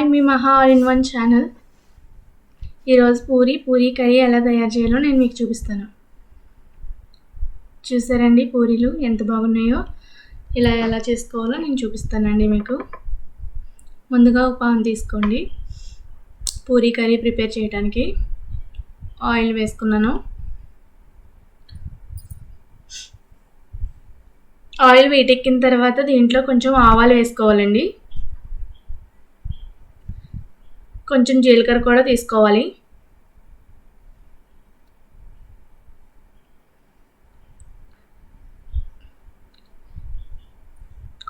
Hi మీ మహా all in one channel. ఈరోజు Puri curry ఎలా తయారు చేయాలో నేను మీకు చూపిస్తాను. చూసారండి పూరీలు ఎంత బాగున్నాయో. ఇలా ఎలా చేసుకోవాలో నేను చూపిస్తానండి మీకు. ముందుగా ఒక పాన్ తీసుకోండి. పూరీ కర్రీ ప్రిపేర్ చేయడానికి ఆయిల్ వేసుకున్నాను. ఆయిల్ వేటెక్కిన తర్వాత దీంట్లో కొంచెం ఆవాలు వేసుకోవాలండి. కొంచెం జీలకర్ర కూడా తీసుకోవాలి.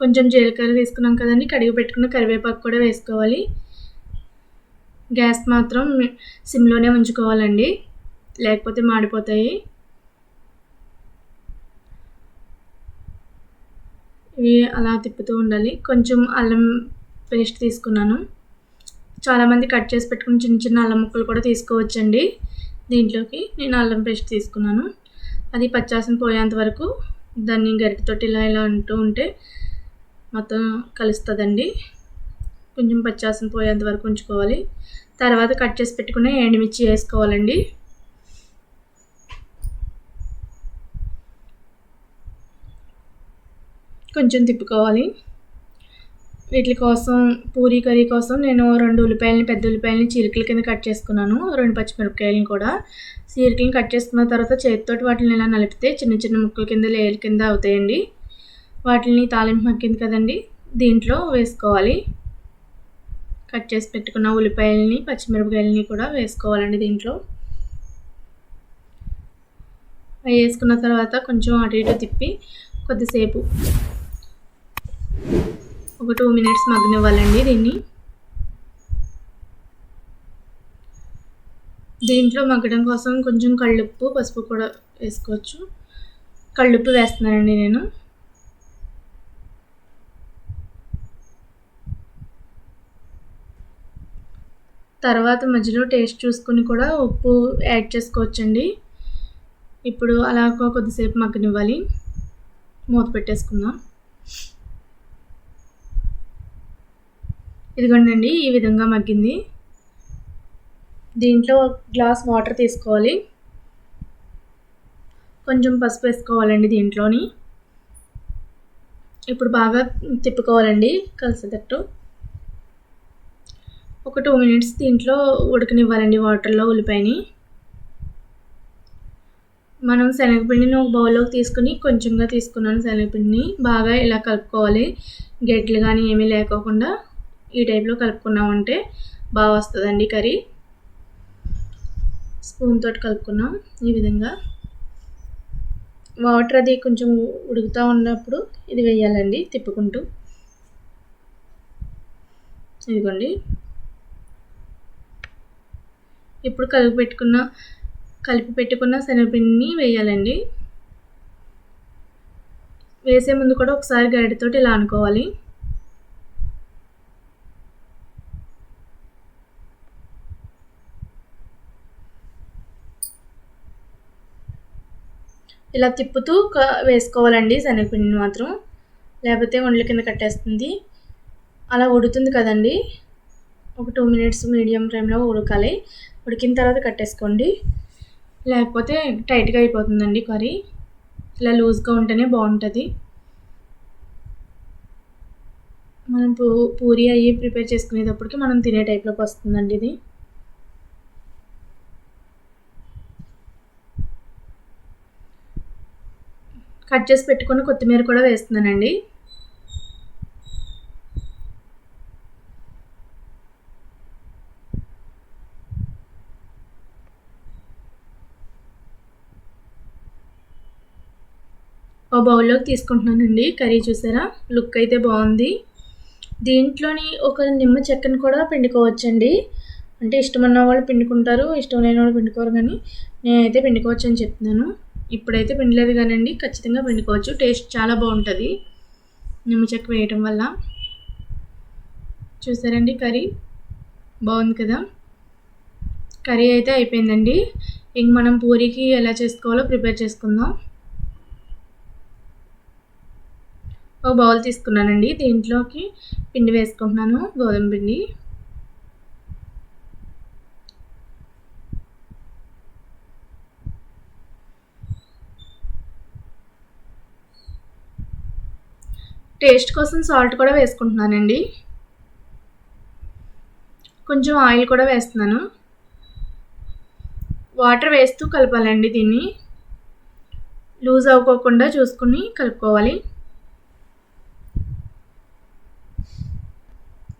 కొంచెం జీలకర్ర వేసుకున్నాం కదండి, కడిగి పెట్టుకున్న కరివేపాకు కూడా వేసుకోవాలి. గ్యాస్ మాత్రం సిమ్లోనే ఉంచుకోవాలండి, లేకపోతే మాడిపోతాయి. ఇవి అలా తిప్పుతూ ఉండాలి. కొంచెం అల్లం పేస్ట్ తీసుకున్నాను. చాలామంది కట్ చేసి పెట్టుకుని చిన్న చిన్న అల్లం ముక్కలు కూడా తీసుకోవచ్చండి. దీంట్లోకి నేను అల్లం పేస్ట్ తీసుకున్నాను. అది పచ్చాసన పోయేంత వరకు దాన్ని గరిటెతోటి ఇలా అంటూ ఉంటే మొత్తం కలుస్తుందండి. కొంచెం పచ్చాసన పోయేంత వరకు ఉంచుకోవాలి. తర్వాత కట్ చేసి పెట్టుకునే ఎండుమిర్చి వేసుకోవాలండి. కొంచెం తిప్పుకోవాలి. వీటి కోసం పూరీ కర్రీ కోసం నేను 2 ఉల్లిపాయలని, పెద్ద ఉల్లిపాయలని చీలికల కింద కట్ చేసుకున్నాను. 2 పచ్చిమిరపకాయలను కూడా చీలికలను కట్ చేసుకున్న తర్వాత చేతితోటి వాటిని ఇలా నలిపితే చిన్న చిన్న ముక్కల కింద లేయర్ కింద అవుతాయండి. వాటిని తాలింపు మగ్గింది కదండి, దీంట్లో వేసుకోవాలి. కట్ చేసి పెట్టుకున్న ఉల్లిపాయలని, పచ్చిమిరపకాయలని కూడా వేసుకోవాలండి దీంట్లో. అవి వేసుకున్న తర్వాత కొంచెం అటు ఇటు తిప్పి కొద్దిసేపు ఒక 2 మినిట్స్ మగ్గనివ్వాలండి దీన్ని. దీంట్లో మగ్గడం కోసం కొంచెం కళ్ళుప్పు, పసుపు కూడా వేసుకోవచ్చు. కళ్ళుప్పు వేస్తున్నానండి నేను. తర్వాత మధ్యలో టేస్ట్ చూసుకుని కూడా ఉప్పు యాడ్ చేసుకోవచ్చండి. ఇప్పుడు అలా కొద్దిసేపు మగ్గనివ్వాలి. మూత పెట్టేసుకుందాం. ఇదిగోండి ఈ విధంగా మగ్గింది. దీంట్లో గ్లాస్ వాటర్ తీసుకోవాలి. కొంచెం పసుపు వేసుకోవాలండి దీంట్లోని. ఇప్పుడు బాగా తిప్పుకోవాలండి కలిసేటట్టు. ఒక 2 మినిట్స్ దీంట్లో ఉడకనివ్వాలండి వాటర్లో ఉల్లిపాయని. మనం శనగపిండిని ఒక బౌల్లోకి తీసుకుని కొంచెంగా తీసుకున్నాను శనగపిండిని. బాగా ఇలా కలుపుకోవాలి. గడ్డలు కానీ ఏమీ లేకోకుండా ఈ టైప్లో కలుపుకున్నామంటే బాగా వస్తుందండి కర్రీ. స్పూన్ తోటి కలుపుకున్నాం ఈ విధంగా. వాటర్ అది కొంచెం ఉడుకుతూ ఉన్నప్పుడు ఇది వేయాలండి తిప్పుకుంటూ. ఇదిగోండి. ఇప్పుడు కలిపి పెట్టుకున్న శనగపిండిని వేయాలండి. వేసే ముందు కూడా ఒకసారి గరిటెతోటి ఇలా అనుకోవాలి. ఇలా తిప్పుతూ వేసుకోవాలండి శనగపిండిని మాత్రం, లేకపోతే ఒండ్ల కింద కట్టేస్తుంది. అలా ఉడుతుంది కదండి, ఒక 2 మినిట్స్ మీడియం ఫ్లేమ్లో ఉడకాలి. ఉడికిన తర్వాత కట్టేసుకోండి, లేకపోతే టైట్గా అయిపోతుందండి కర్రీ. ఇలా లూజ్గా ఉంటేనే బాగుంటుంది. మనం పూరీ అయ్యి ప్రిపేర్ చేసుకునేటప్పటికి మనం తినే టైప్లోకి వస్తుందండి ఇది. కట్ చేసి పెట్టుకుని కొత్తిమీర కూడా వేస్తున్నానండి. ఓ బౌల్లోకి తీసుకుంటున్నానండి కర్రీ. చూసారా లుక్ అయితే బాగుంది. దీంట్లోని ఒక నిమ్మ చెక్కను కూడా పిండుకోవచ్చండి. అంటే ఇష్టం ఉన్న వాళ్ళు పిండుకుంటారు, ఇష్టం లేని వాళ్ళు పిండుకోరు. కానీ నేనైతే పిండుకోవచ్చు అని చెప్తున్నాను. ఇప్పుడైతే పిండలేదు కానండి, ఖచ్చితంగా పిండుకోవచ్చు. టేస్ట్ చాలా బాగుంటుంది నిమ్మ చెక్క వేయటం వల్ల. చూసారండి కర్రీ బాగుంది కదా. కర్రీ అయితే అయిపోయిందండి. ఇంక మనం పూరీకి ఎలా చేసుకోవాలో ప్రిపేర్ చేసుకుందాం. ఒక బౌల్ తీసుకున్నానండి. దీంట్లోకి పిండి వేసుకుంటున్నాను, గోధుమ పిండి. టేస్ట్ కోసం సాల్ట్ కూడా వేసుకుంటున్నానండి. కొంచెం ఆయిల్ కూడా వేస్తున్నాను. వాటర్ వేస్తూ కలపాలండి. దీన్ని లూజ్ అవ్వకుండా చూసుకుని కలుపుకోవాలి.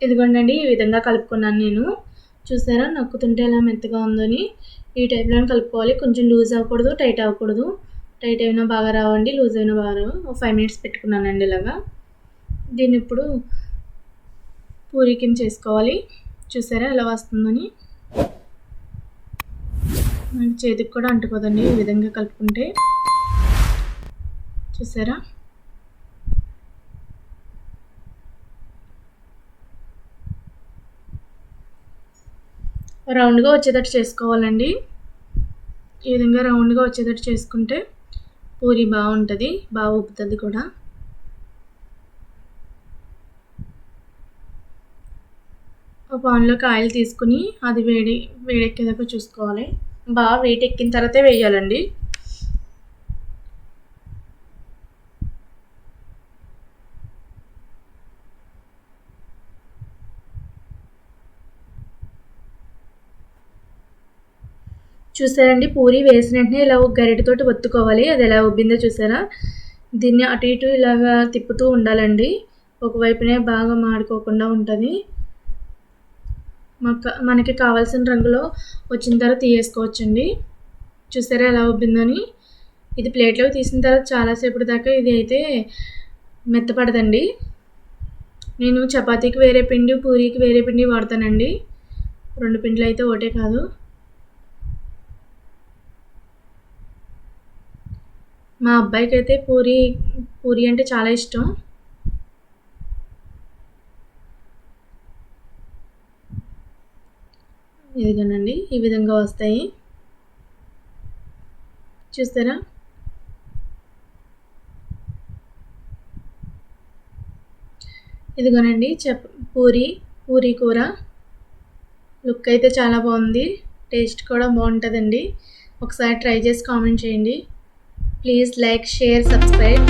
ఇదిగోండి, ఈ విధంగా కలుపుకున్నాను నేను. చూసారా నొక్కుతుంటే ఎలా మెత్తగా ఉందని. ఈ టైప్లో కలుపుకోవాలి. కొంచెం లూజ్ అవ్వకూడదు, టైట్ అవ్వకూడదు. టైట్ అయినా బాగా రావండి, లూజ్ అయినా బాగా రావు. 5 మినిట్స్ పెట్టుకున్నానండి ఇలాగా. దీన్ని ఇప్పుడు పూరీ కింద చేసుకోవాలి. చూసారా ఎలా వస్తుందని. మనకి చేతికి కూడా అంటుకోదండి ఈ విధంగా కలుపుకుంటే. చూసారా రౌండ్గా వచ్చేటట్టు చేసుకోవాలండి. ఈ విధంగా రౌండ్గా వచ్చేటట్టు చేసుకుంటే పూరీ బాగుంటుంది, బాగా ఉబ్బుతుంది కూడా. ఒక పాన్లోకి ఆయిల్ తీసుకుని అది వేడెక్కేదాకా చూసుకోవాలి. బాగా వేడెక్కిన తర్వాతే వేయాలండి. చూసారండి, పూరీ వేసిన వెంటనే ఇలా ఒక గరిటెతోటి ఒత్తుకోవాలి. అది ఎలా ఉబ్బిందో చూసారా. దీన్ని అటు ఇటు ఇలాగా తిప్పుతూ ఉండాలండి. ఒకవైపునే బాగా మాడుకోకుండా ఉంటుంది. మనకి కావాల్సిన రంగులో వచ్చిన తర్వాత తీయేసుకోవచ్చండి. చూసారా ఎలా ఉబ్బిందని. ఇది ప్లేట్లోకి తీసిన తర్వాత చాలాసేపటి దాకా ఇది అయితే మెత్తపడదండి. నేను చపాతీకి వేరే పిండి, పూరీకి వేరే పిండి వాడతానండి. 2 పిండిలు అయితే ఒకటే కాదు. మా అబ్బాయికి అయితే పూరీ అంటే చాలా ఇష్టం. ఇదిగోనండి, ఈ విధంగా వస్తాయి. చూస్తారా. ఇదిగోనండి పూరీ కూర. లుక్ అయితే చాలా బాగుంది, టేస్ట్ కూడా బాగుంటుందండి. ఒకసారి ట్రై చేసి కామెంట్ చేయండి. Please like, share, subscribe.